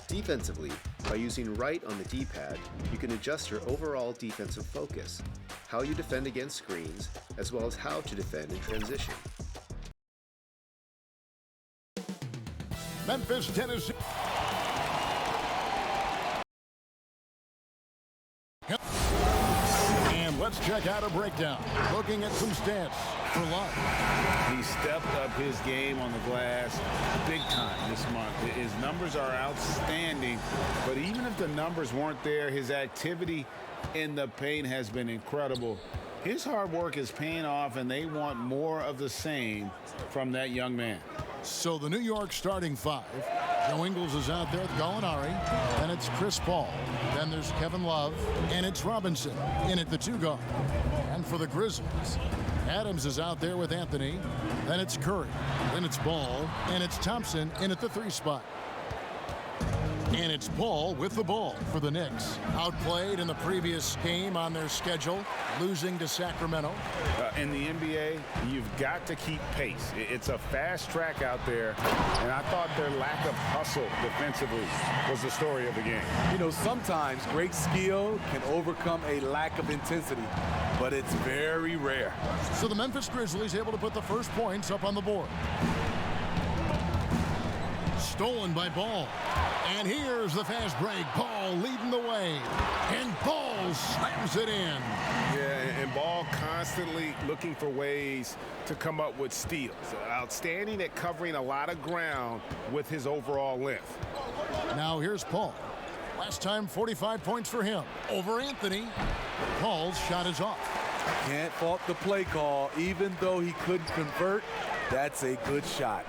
Defensively, by using right on the D-pad, you can adjust your overall defensive focus, how you defend against screens, as well as how to defend in transition. Memphis, Tennessee. And let's check out a breakdown. Looking at some stats for Love. He stepped up his game on the glass big time this month. His numbers are outstanding, but even if the numbers weren't there, his activity in the paint has been incredible. His hard work is paying off, and they want more of the same from that young man. So the New York starting five. Joe Ingles is out there with Gallinari, and it's Chris Paul. Then there's Kevin Love, and it's Robinson in at the two guard. And for the Grizzlies, Adams is out there with Anthony. Then it's Curry. Then it's Ball, and it's Thompson in at the three spot. And it's Paul with the ball for the Knicks. Outplayed in the previous game on their schedule, losing to Sacramento. In the NBA, you've got to keep pace. It's a fast track out there, and I thought their lack of hustle defensively was the story of the game. You know, sometimes great skill can overcome a lack of intensity, but it's very rare. So the Memphis Grizzlies able to put the first points up on the board. Stolen by Ball. And here's the fast break. Ball leading the way. And Ball slams it in. Yeah, and Ball constantly looking for ways to come up with steals. Outstanding at covering a lot of ground with his overall length. Now here's Paul. Last time 45 points for him. Over Anthony. Paul's shot is off. Can't fault the play call. Even though he couldn't convert, that's a good shot.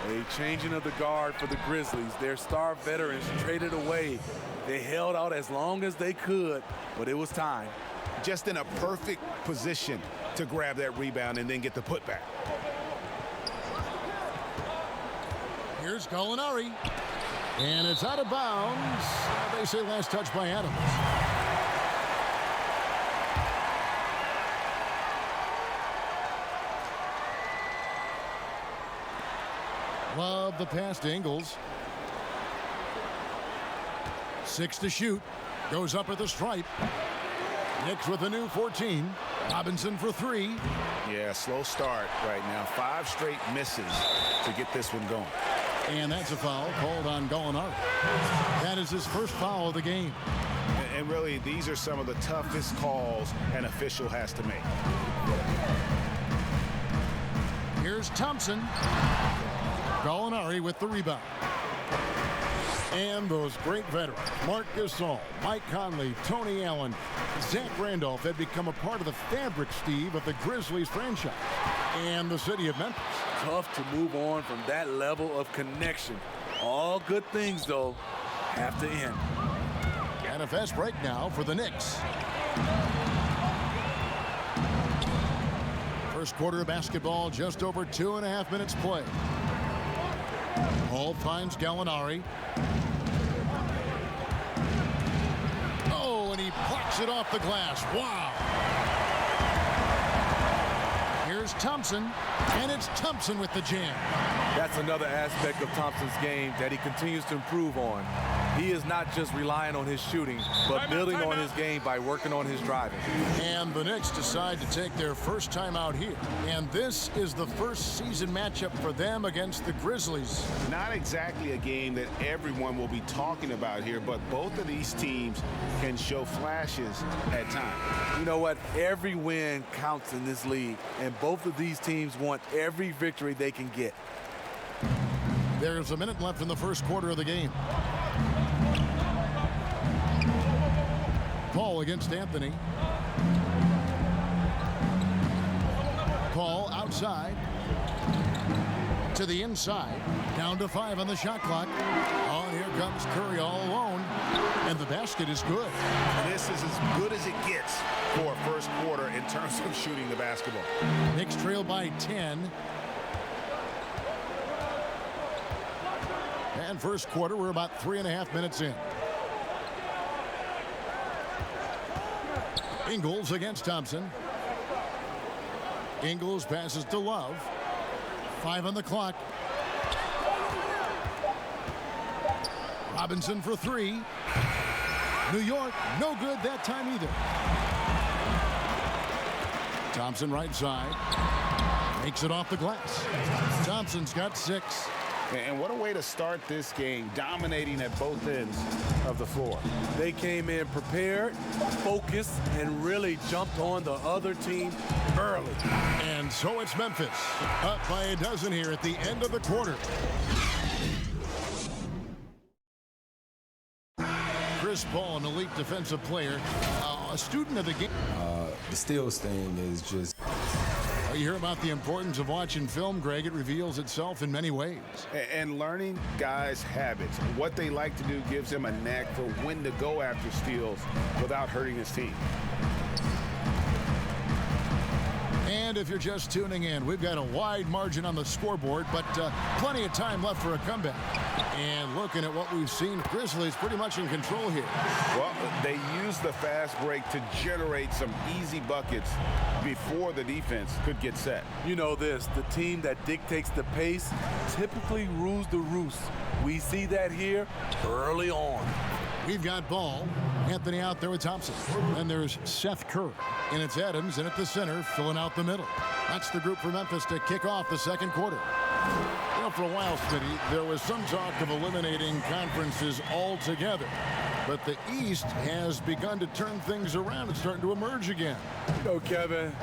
A changing of the guard for the Grizzlies. Their star veterans traded away. They held out as long as they could, but it was time. Just in a perfect position to grab that rebound and then get the putback. Here's Gallinari. And it's out of bounds. They say last touch by Adams. Love the pass to Ingles. 6 to shoot. Goes up at the stripe. Knicks with a new 14. Robinson for 3. Yeah, slow start right now. 5 straight misses to get this one going. And that's a foul called on Gallinari. That is his first foul of the game. And really, these are some of the toughest calls an official has to make. Here's Thompson. Gallinari with the rebound. And those great veterans, Marc Gasol, Mike Conley, Tony Allen, Zach Randolph had become a part of the fabric, Steve, of the Grizzlies franchise and the city of Memphis. Tough to move on from that level of connection. All good things, though, have to end. And a fast break now for the Knicks. First quarter of basketball, just over 2.5 minutes play. Hall finds Gallinari. Oh, and he plucks it off the glass. Wow. Here's Thompson, and it's Thompson with the jam. That's another aspect of Thompson's game that he continues to improve on. He is not just relying on his shooting, but building on his game by working on his driving. And the Knicks decide to take their first time out here. And this is the first season matchup for them against the Grizzlies. Not exactly a game that everyone will be talking about here, but both of these teams can show flashes at times. You know what? Every win counts in this league, and both of these teams want every victory they can get. There's a minute left in the first quarter of the game. Paul against Anthony. Paul outside to the inside. Down to 5 on the shot clock. Oh, and here comes Curry all alone. And the basket is good. This is as good as it gets for a first quarter in terms of shooting the basketball. Knicks trail by 10. And first quarter, we're about 3.5 minutes in. Ingles against Thompson. Ingles passes to Love. 5 on the clock. Robinson for 3. New York, no good that time either. Thompson right side. Makes it off the glass. Thompson's got 6. And what a way to start this game, dominating at both ends of the floor. They came in prepared, focused, and really jumped on the other team early. And so it's Memphis, up by a dozen here at the end of the quarter. Chris Paul, an elite defensive player, a student of the game. The steals thing is just... You hear about the importance of watching film, Greg. It reveals itself in many ways. And learning guys' habits. What they like to do gives them a knack for when to go after steals without hurting his team. And if you're just tuning in, we've got a wide margin on the scoreboard, but plenty of time left for a comeback. And looking at what we've seen, Grizzlies pretty much in control here. Well, they used the fast break to generate some easy buckets before the defense could get set. You know this, the team that dictates the pace typically rules the roost. We see that here early on. We've got Ball. Anthony out there with Thompson. Then there's Seth Curry. And it's Adams in at the center, filling out the middle. That's the group for Memphis to kick off the second quarter. You know, for a while, Smitty, there was some talk of eliminating conferences altogether. But the East has begun to turn things around. It's starting to emerge again. You know, Kevin,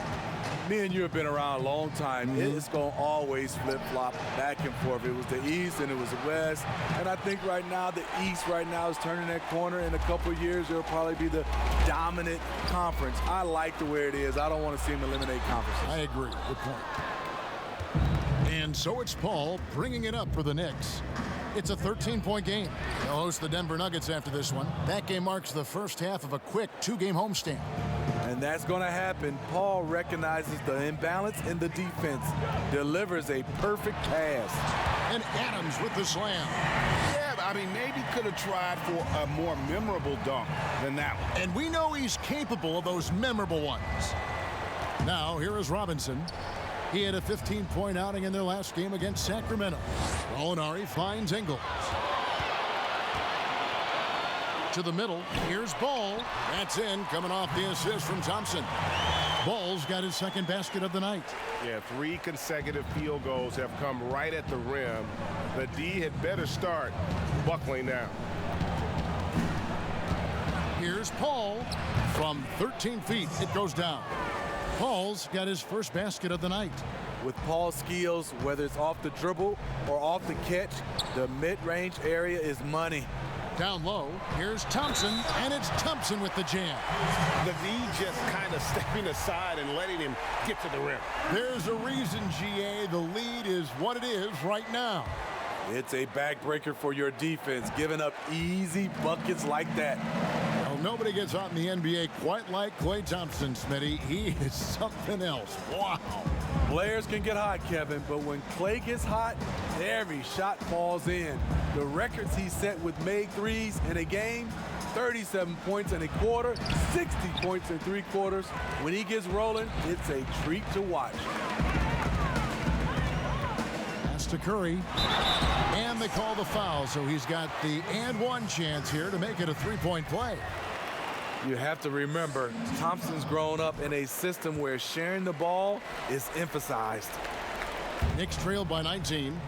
me and you have been around a long time. It's going to always flip-flop back and forth. It was the East and it was the West. And I think right now the East right now is turning that corner. In a couple of years, it'll probably be the dominant conference. I like the way it is. I don't want to see them eliminate conferences. I agree. Good point. And so it's Paul bringing it up for the Knicks. It's a 13-point game. They'll host the Denver Nuggets after this one. That game marks the first half of a quick 2-game homestand. And that's going to happen. Paul recognizes the imbalance in the defense, delivers a perfect pass. And Adams with the slam. Yeah, I mean, maybe could have tried for a more memorable dunk than that one. And we know he's capable of those memorable ones. Now, here is Robinson. He had a 15-point outing in their last game against Sacramento. Molinari finds Ingles. To the middle. Here's Ball. That's in, coming off the assist from Thompson. Ball's got his second basket of the night. Yeah, 3 consecutive field goals have come right at the rim. The D had better start buckling down. Here's Paul. From 13 feet, it goes down. Paul's got his first basket of the night. With Paul's skills, whether it's off the dribble or off the catch, the mid-range area is money. Down low, here's Thompson, and it's Thompson with the jam. The D just kind of stepping aside and letting him get to the rim. There's a reason, GA, the lead is what it is right now. It's a backbreaker for your defense, giving up easy buckets like that. Well, nobody gets out in the NBA quite like Klay Thompson, Smitty. He is something else. Wow. Players can get hot, Kevin, but when Klay gets hot, every shot falls in. The records he set with made threes in a game, 37 points in a quarter, 60 points in 3 quarters. When he gets rolling, it's a treat to watch. Pass to Curry. And they call the foul, so he's got the and one chance here to make it a 3-point play. You have to remember, Thompson's grown up in a system where sharing the ball is emphasized. Knicks trailed by 19.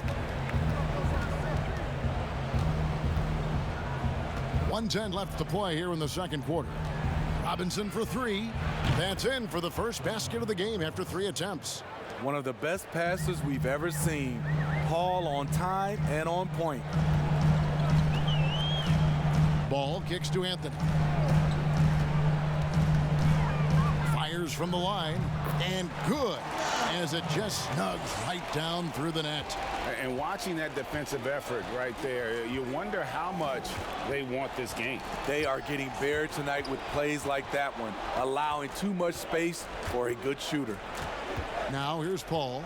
1:10 left to play here in the second quarter. Robinson for 3. That's in for the first basket of the game after 3 attempts. One of the best passers we've ever seen. Paul on time and on point. Ball kicks to Anthony. Fires from the line, and good, as it just snugs right down through the net. And watching that defensive effort right there, you wonder how much they want this game. They are getting buried tonight with plays like that one, allowing too much space for a good shooter. Now here's Paul.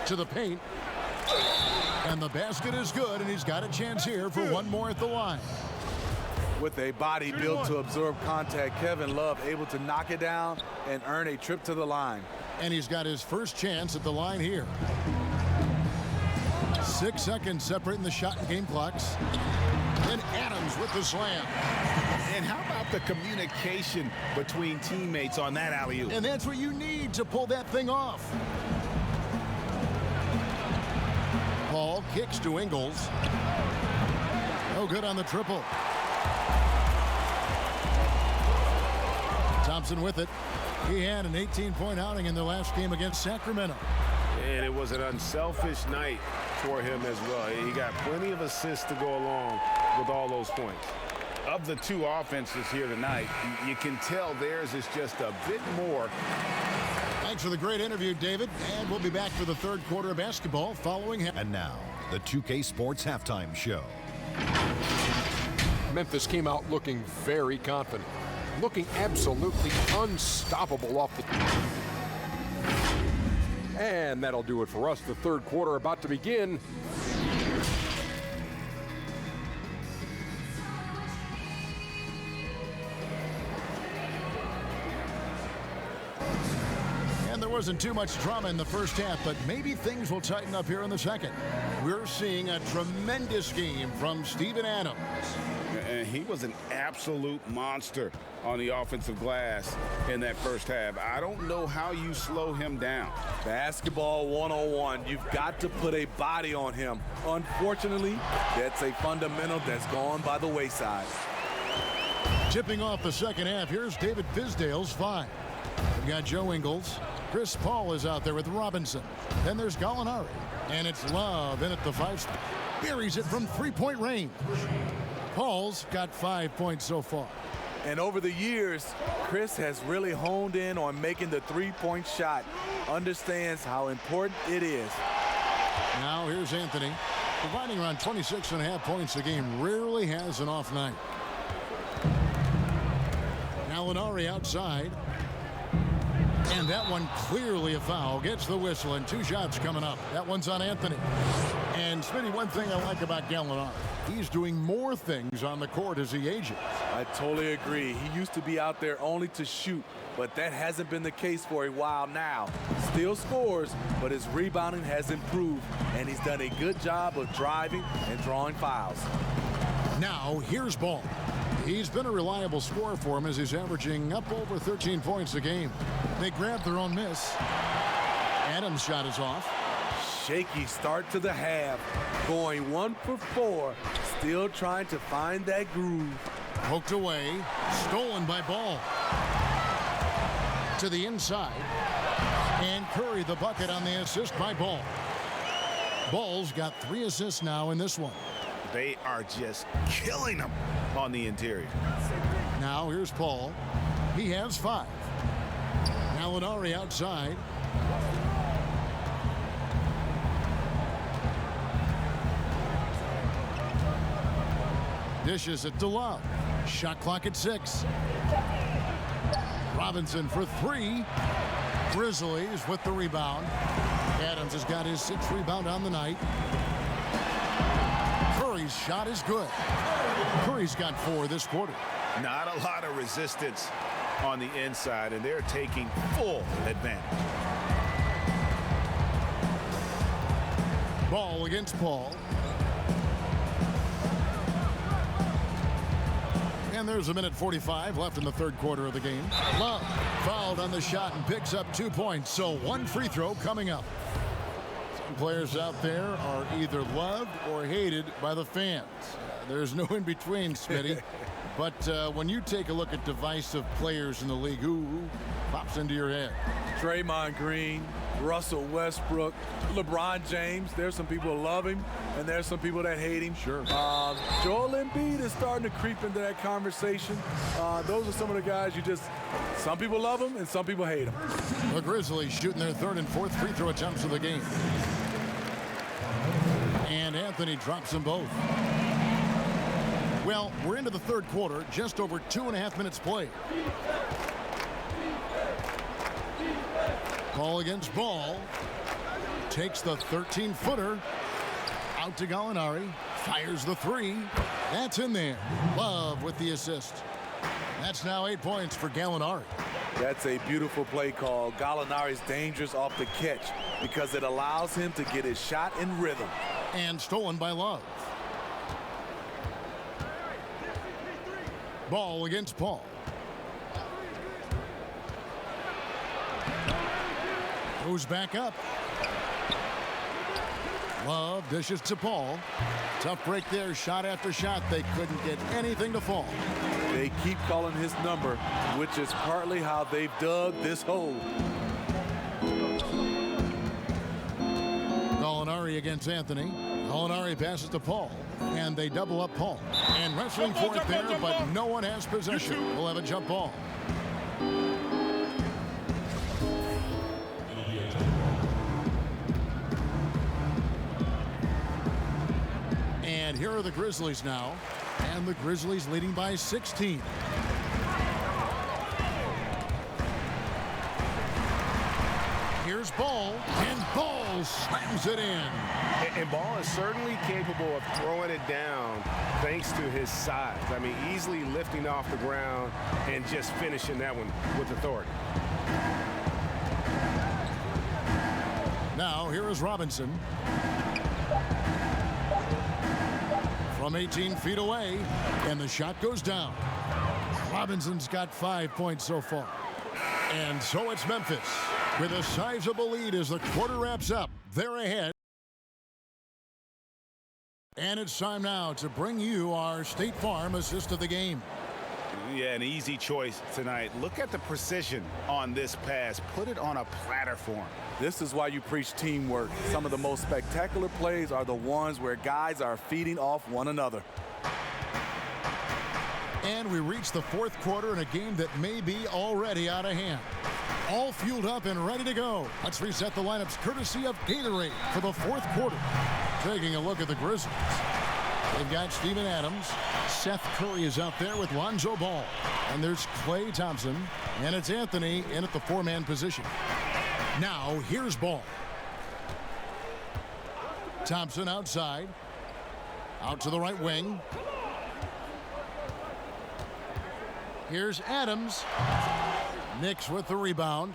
To the paint. And the basket is good, and he's got a chance here for one more at the line. With a body built to absorb contact, Kevin Love able to knock it down and earn a trip to the line. And he's got his first chance at the line here. 6 seconds separating the shot and game clocks. And Adams with the slam. And how about the communication between teammates on that alley-oop? And that's what you need to pull that thing off. Paul kicks to Ingles. No good on the triple. Thompson with it. He had an 18-point outing in the last game against Sacramento. And it was an unselfish night for him as well. He got plenty of assists to go along with all those points. Of the two offenses here tonight, you can tell theirs is just a bit more. Thanks for the great interview, David. And we'll be back for the third quarter of basketball following him. And now, the 2K Sports Halftime Show. Memphis came out looking very confident, looking absolutely unstoppable off the... And that'll do it for us. The third quarter about to begin. And there wasn't too much drama in the first half, but maybe things will tighten up here in the second. We're seeing a tremendous game from Steven Adams. And he was an absolute monster on the offensive glass in that first half. I don't know how you slow him down. Basketball 101. You've got to put a body on him. Unfortunately, that's a fundamental that's gone by the wayside. Tipping off the second half, here's David Fizdale's five. We've got Joe Ingles. Chris Paul is out there with Robinson. Then there's Gallinari. And it's Love in at the 5 spot. Buries it from three-point range. Paul's got 5 points so far. And over the years, Chris has really honed in on making the three-point shot. Understands how important it is. Now here's Anthony. Providing around 26.5 points a game. Rarely has an off night. Gallinari outside. And that one clearly a foul. Gets the whistle, and 2 shots coming up. That one's on Anthony. And Smitty, one thing I like about Gallinari, he's doing more things on the court as he ages. I totally agree. He used to be out there only to shoot, but that hasn't been the case for a while now. Still scores, but his rebounding has improved, and he's done a good job of driving and drawing fouls. Now here's Ball. He's been a reliable scorer for him as he's averaging up over 13 points a game. They grabbed their own miss. Adams' shot is off. Shaky start to the half. Going 1 for 4. Still trying to find that groove. Poked away. Stolen by Ball. To the inside. And Curry the bucket on the assist by Ball. Ball's got 3 assists now in this one. They are just killing them on the interior. Now here's Paul. He has 5. Gallinari outside. Dishes it to Love. Shot clock at 6. Robinson for 3. Grizzlies with the rebound. Adams has got his 6th rebound on the night. Curry's shot is good. Curry's got 4 this quarter. Not a lot of resistance on the inside, and they're taking full advantage. Ball against Paul. And there's a minute 45 left in the third quarter of the game. Love fouled on the shot and picks up 2 points. So 1 free throw coming up. Some players out there are either loved or hated by the fans. There's no in between, Smitty. But when you take a look at divisive players in the league, who pops into your head? Draymond Green, Russell Westbrook, LeBron James. There's some people who love him, and there's some people that hate him. Sure. Joel Embiid is starting to creep into that conversation. Those are some of the guys some people love him and some people hate him. The Grizzlies shooting their 3rd and 4th free throw attempts of the game. And Anthony drops them both. Well, we're into the third quarter, just over 2.5 minutes played. Ball against Ball. Takes the 13-footer. Out to Gallinari. Fires the three. That's in there. Love with the assist. That's now 8 points for Gallinari. That's a beautiful play call. Gallinari's dangerous off the catch because it allows him to get his shot in rhythm. And stolen by Love. Ball against Paul. Goes back up. Love dishes to Paul. Tough break there, shot after shot. They couldn't get anything to fall. They keep calling his number, which is partly how they've dug this hole. Gallinari against Anthony. Gallinari passes to Paul, and they double up Paul. And wrestling for it there, but no one has possession. We'll have a jump ball. And here are the Grizzlies now, and the Grizzlies leading by 16. Here's Ball, and Ball slams it in. And Ball is certainly capable of throwing it down thanks to his size. I mean, easily lifting off the ground and just finishing that one with authority. Now, here is Robinson. From 18 feet away, and the shot goes down. Robinson's got 5 points so far. And so it's Memphis with a sizable lead as the quarter wraps up. They're ahead. And it's time now to bring you our State Farm assist of the game. Yeah, an easy choice tonight. Look at the precision on this pass. Put it on a platter for him. This is why you preach teamwork. Some of the most spectacular plays are the ones where guys are feeding off one another. And we reach the fourth quarter in a game that may be already out of hand. All fueled up and ready to go. Let's reset the lineups courtesy of Gatorade for the fourth quarter. Taking a look at the Grizzlies. They've got Steven Adams. Seth Curry is out there with Lonzo Ball. And there's Klay Thompson. And it's Anthony in at the four-man position. Now, here's Ball. Thompson outside. Out to the right wing. Here's Adams. Knicks with the rebound.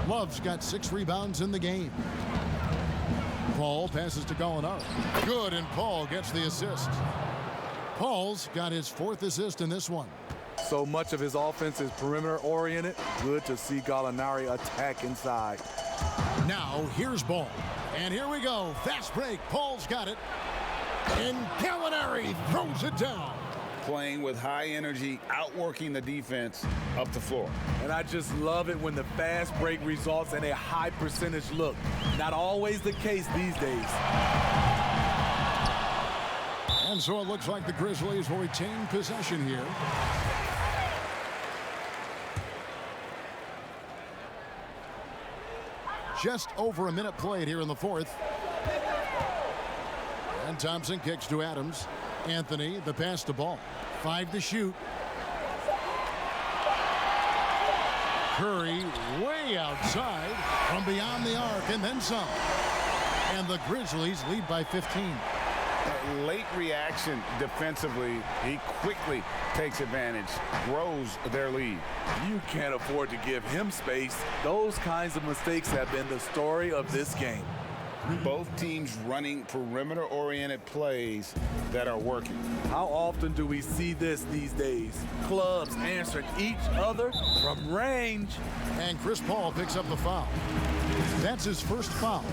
Love's got 6 rebounds in the game. Paul passes to Gallinari. Good, and Paul gets the assist. Paul's got his 4th assist in this one. So much of his offense is perimeter oriented. Good to see Gallinari attack inside. Now here's Ball. And here we go. Fast break. Paul's got it. And Gallinari throws it down. Playing with high energy, outworking the defense up the floor. And I just love it when the fast break results in a high percentage look. Not always the case these days. And so it looks like the Grizzlies will retain possession here. Just over a minute played here in the fourth. And Thompson kicks to Adams. Anthony, the pass to Ball. 5 to shoot. Curry way outside from beyond the arc and then some. And the Grizzlies lead by 15. Late reaction defensively. He quickly takes advantage, grows their lead. You can't afford to give him space. Those kinds of mistakes have been the story of this game. Both teams running perimeter-oriented plays that are working. How often do we see this these days? Clubs answering each other from range. And Chris Paul picks up the foul. That's his first foul.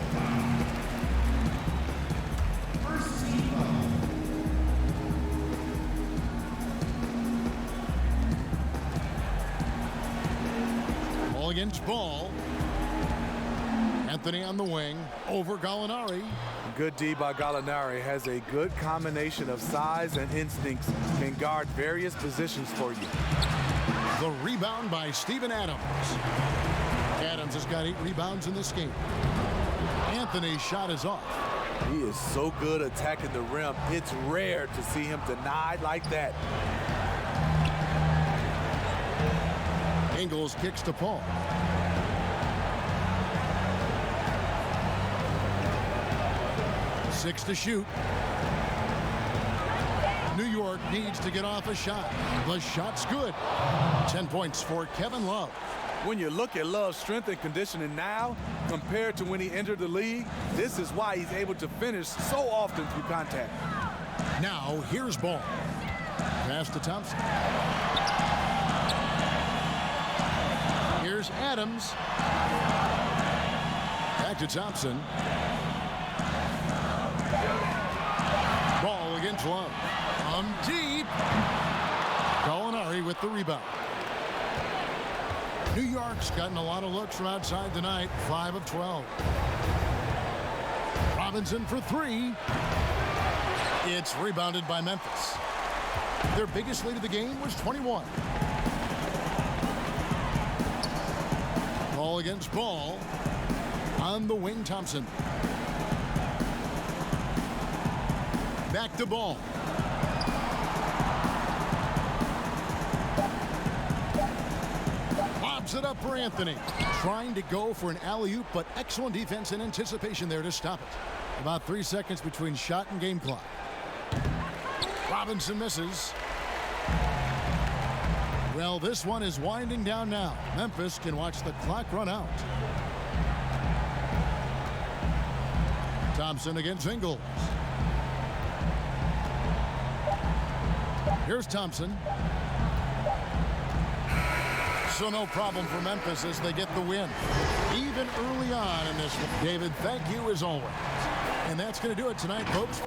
Ball against Ball. Anthony on the wing, over Gallinari. Good D by Gallinari. Has a good combination of size and instincts. Can guard various positions for you. The rebound by Steven Adams. Adams has got 8 rebounds in this game. Anthony's shot is off. He is so good attacking the rim. It's rare to see him denied like that. Ingles kicks to Paul. 6 to shoot. New York needs to get off a shot. The shot's good. 10 points for Kevin Love. When you look at Love's strength and conditioning now compared to when he entered the league, this is why he's able to finish so often through contact. Now here's Ball. Pass to Thompson. Here's Adams. Back to Thompson. Ball against Love. Deep. Gallinari with the rebound. New York's gotten a lot of looks from outside tonight. 5 of 12. Robinson for 3. It's rebounded by Memphis. Their biggest lead of the game was 21. Ball against Ball. On the wing, Thompson. Back to Ball. Lobs it up for Anthony. Trying to go for an alley-oop, but excellent defense and anticipation there to stop it. About 3 seconds between shot and game clock. Robinson misses. Well, this one is winding down now. Memphis can watch the clock run out. Thompson against Ingles. Here's Thompson. So no problem for Memphis as they get the win. Even early on in this one. David, thank you as always. And that's going to do it tonight, folks.